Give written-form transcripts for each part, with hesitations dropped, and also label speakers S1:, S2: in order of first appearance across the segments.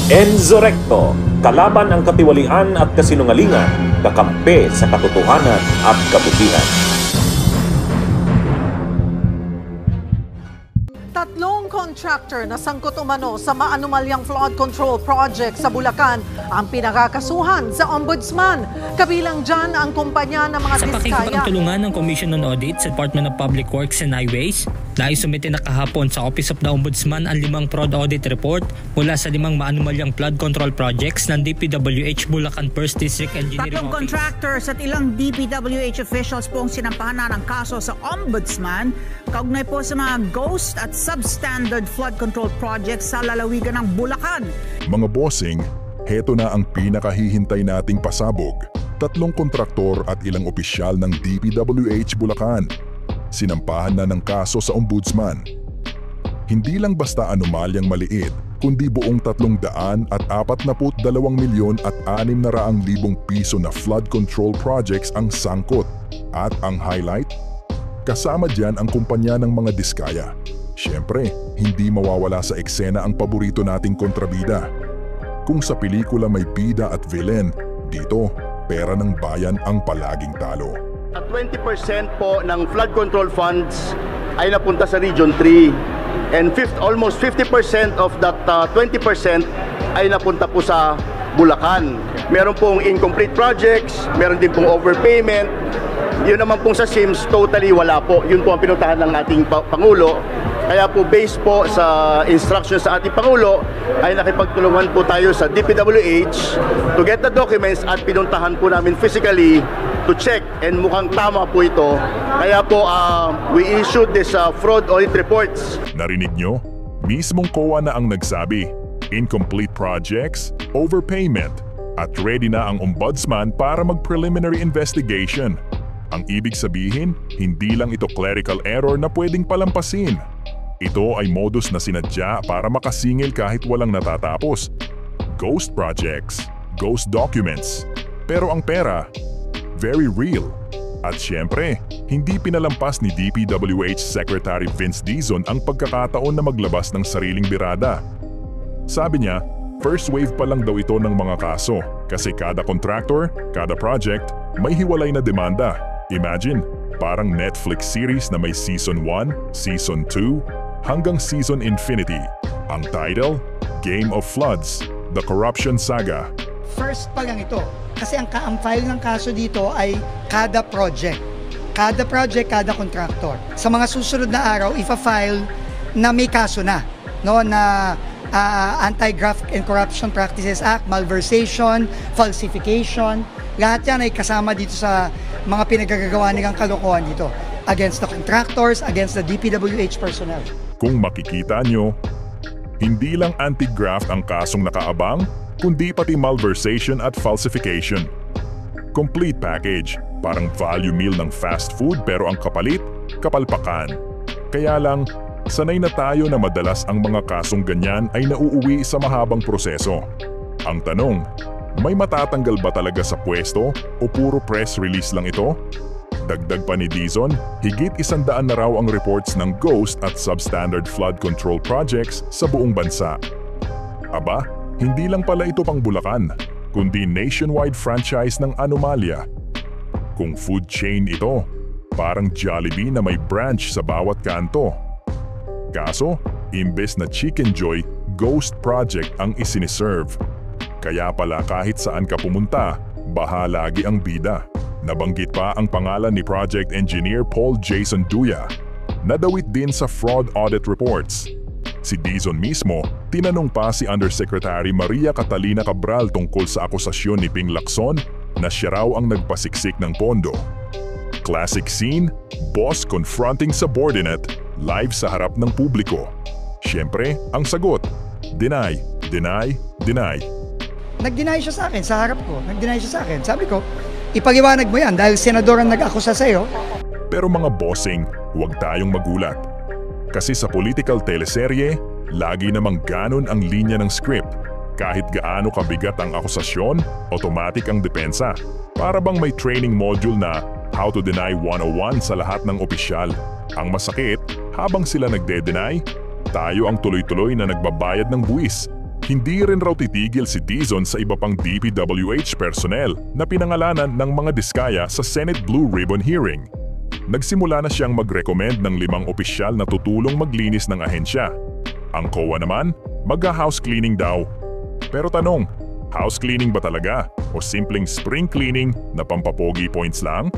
S1: Enzo Recto, kalaban ang katiwalian at kasinungalingan, kakampi sa katotohanan at kabutihan.
S2: Tatlong contractor na sangkot umano sa maanumalyang flood control project sa Bulacan ang pinakakasuhan sa Ombudsman. Kabilang dyan ang kumpanya ng mga
S3: Sa
S2: diskaya.
S3: pakikipagtulungan ng Commission on Audit sa Department of Public Works and Highways, naisumite na kahapon sa Office of the Ombudsman ang 5 fraud audit report mula sa 5 maanumalyang flood control projects ng DPWH Bulacan First District Engineering
S4: Tatlong
S3: Office.
S4: contractors at ilang DPWH officials po ang sinampahan na ng kaso sa Ombudsman kaugnay po sa mga ghost at substandard flood control projects sa lalawigan ng Bulacan.
S5: Mga bossing, heto na ang pinakahihintay nating pasabog. 3 kontraktor at ilang opisyal ng DPWH Bulacan. Sinampahan na ng kaso sa Ombudsman. Hindi lang basta anomalyang maliit, kundi buong 342 milyon at 600,000 piso na flood control projects ang sangkot. At ang highlight? Kasama dyan ang kumpanya ng mga diskaya. Siyempre, hindi mawawala sa eksena ang paborito nating kontrabida. Kung sa pelikula may bida at villain, dito, pera ng bayan ang palaging talo.
S6: 20% po ng flood control funds ay napunta sa Region 3 and almost 50% of that 20% ay napunta po sa Bulacan. Meron pong incomplete projects, meron din pong overpayment. Yun naman pong sa SIMS, totally wala po. Yun po ang pinuntahan ng ating Pangulo. Kaya po based po sa instructions sa ating Pangulo ay nakipagtulungan po tayo sa DPWH to get the documents at pinuntahan po namin physically to check and mukhang tama po ito. Kaya po we issued this fraud audit reports.
S5: Narinig nyo? Mismong COA na ang nagsabi. Incomplete projects, overpayment, at ready na ang Ombudsman para mag-preliminary investigation. Ang ibig sabihin, hindi lang ito clerical error na pwedeng palampasin. Ito ay modus na sinadya para makasingil kahit walang natatapos. Ghost projects, ghost documents. Pero ang pera, very real. At syempre, hindi pinalampas ni DPWH Secretary Vince Dizon ang pagkakataon na maglabas ng sariling birada. Sabi niya, first wave pa lang daw ito ng mga kaso kasi kada contractor, kada project, may hiwalay na demanda. Imagine, parang Netflix series na may Season 1, Season 2, hanggang Season Infinity. Ang title, Game of Floods, The Corruption Saga.
S7: First pa lang ito. Kasi ang file ng kaso dito ay kada project. Kada project, kada contractor. Sa mga susunod na araw, ifa-file na may kaso na. No, na Anti-Graft and Corruption Practices Act, malversation, falsification. Lahat yan ay kasama dito sa mga pinagagawa nilang kalokohan dito. Against the contractors, against the DPWH personnel.
S5: Kung makikita nyo, hindi lang anti-graft ang kasong nakaabang, kundi pati malversation at falsification. Complete package, parang value meal ng fast food pero ang kapalit, kapalpakan. Kaya lang, sanay na tayo na madalas ang mga kasong ganyan ay nauuwi sa mahabang proseso. Ang tanong, may matatanggal ba talaga sa pwesto o puro press release lang ito? Dagdag pa ni Dizon, higit 100 na raw ang reports ng ghost at substandard flood control projects sa buong bansa. Aba, hindi lang pala ito pang Bulacan, kundi nationwide franchise ng anomalya. Kung food chain ito, parang Jollibee na may branch sa bawat kanto. Kaso, imbes na Chicken Joy, ghost project ang isiniserve. Kaya pala kahit saan ka pumunta, baha lagi ang bida. Nabanggit pa ang pangalan ni Project Engineer Paul Jason Duya. Nadawit din sa fraud audit reports. Si Dizon mismo, tinanong pa si Undersecretary Maria Catalina Cabral tungkol sa akusasyon ni Ping Lacson na siya raw ang nagpasiksik ng pondo. Classic scene, boss confronting subordinate, live sa harap ng publiko. Siyempre, ang sagot, deny, deny, deny.
S7: Nag-deny siya sa akin, sa harap ko. Nag-deny siya sa akin. Sabi ko, ipaliwanag mo yan dahil senador ang nag-akusa sa'yo.
S5: Pero mga bossing, huwag tayong magulat. Kasi sa political teleserye, lagi namang ganon ang linya ng script. Kahit gaano kabigat ang akusasyon, automatic ang depensa. Para bang may training module na How to Deny 101 sa lahat ng opisyal. Ang masakit, habang sila nagde-deny, tayo ang tuloy-tuloy na nagbabayad ng buwis. Hindi rin raw titigil si Dizon sa iba pang DPWH personnel na pinangalanan ng mga diskaya sa Senate Blue Ribbon hearing. Nagsimula na siyang mag-recommend ng 5 opisyal na tutulong maglinis ng ahensya. Ang COA naman, mag-house cleaning daw. Pero tanong, house cleaning ba talaga o simpleng spring cleaning na pampapogi points lang?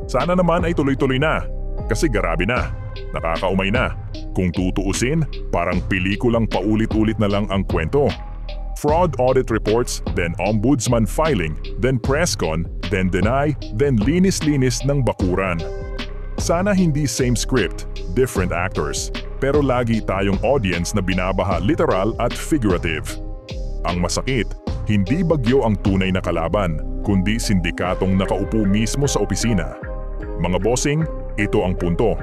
S5: Sana naman ay tuloy-tuloy na, kasi grabe na, nakakaumay na. Kung tutuusin, parang pelikulang paulit-ulit na lang ang kwento. Fraud audit reports, then ombudsman filing, then press con, then deny, then linis-linis ng bakuran. Sana hindi same script, different actors, pero lagi tayong audience na binabaha literal at figurative. Ang masakit, hindi bagyo ang tunay na kalaban, kundi sindikatong nakaupo mismo sa opisina. Mga bossing, ito ang punto.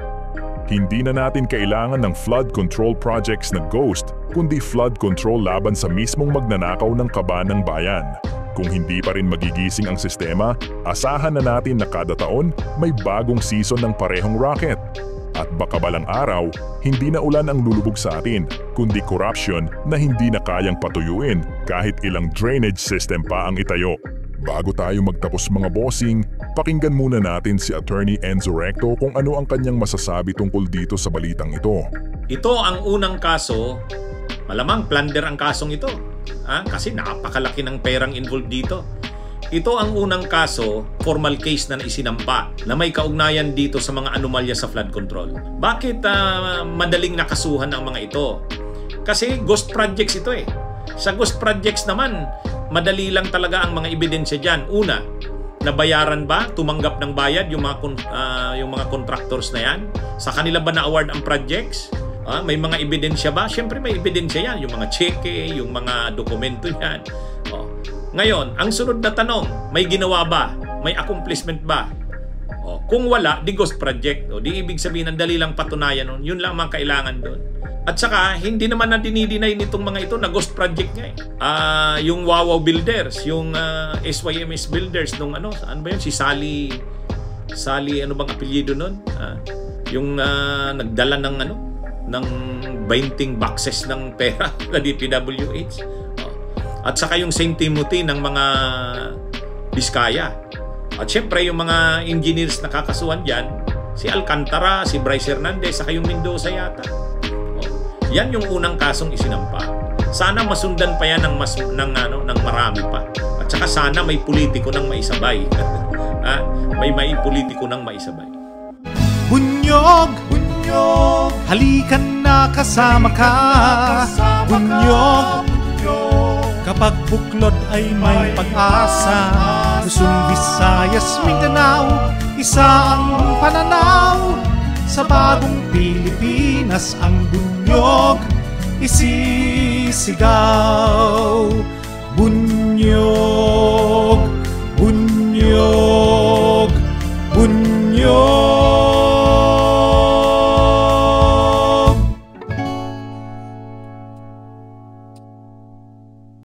S5: Hindi na natin kailangan ng flood control projects na ghost, kundi flood control laban sa mismong magnanakaw ng kaba ng bayan. Kung hindi pa rin magigising ang sistema, asahan na natin na kada taon may bagong season ng parehong racket. At baka balang araw, hindi na ulan ang lulubog sa atin, kundi corruption na hindi na kayang patuyuin kahit ilang drainage system pa ang itayo. Bago tayo magtapos mga bossing, pakinggan muna natin si Attorney Enzo Recto kung ano ang kanyang masasabi tungkol dito sa balitang ito.
S1: Ito ang unang kaso, malamang plunder ang kasong ito. Kasi napakalaki ng perang involved dito. Ito ang unang kaso, formal case na isinampa na may kaugnayan dito sa mga anomalya sa flood control. Bakit madaling nakasuhan ang mga ito? Kasi ghost projects ito eh. Sa ghost projects naman, madali lang talaga ang mga ebidensya dyan. Una, nabayaran ba? Tumanggap ng bayad yung mga contractors na yan? Sa kanila ba na-award ang projects? May mga ebidensya ba? Siyempre may ebidensya yan. Yung mga cheque, yung mga dokumento yan. Ngayon, ang sunod na tanong, may ginawa ba? May accomplishment ba? Kung wala, di ghost project. Di ibig sabihin, ang dali lang patunayan nun. Yun lang ang kailangan doon. At saka, hindi naman na dinidinay nitong mga ito na ghost project nga eh. Yung Wawaw Builders, yung SYMS Builders, nung ano ba yun? Si Sally, ano bang apelyido nun? Yung nagdala ng 20 boxes ng pera na DPWH. At saka yung St. Timothy ng mga Biskaya. At syempre, yung mga engineers na kakasuhan dyan, si Alcantara, si Bryce Hernandez, saka yung Mendoza yata. Yan yung unang kasong isinampa. Sana masundan pa yan ng marami pa. At saka sana may politiko ng maisabay. may politiko ng maisabay.
S8: Bunyog, bunyog, halikan na kasama ka. Bunyog, kapag buklod ay may pag-asa. Luzon, Visayas, Mindanao, isa ang pananaw. Sa bagong Pilipinas ang bunyog isisigaw. Bunyog, bunyog, bunyog.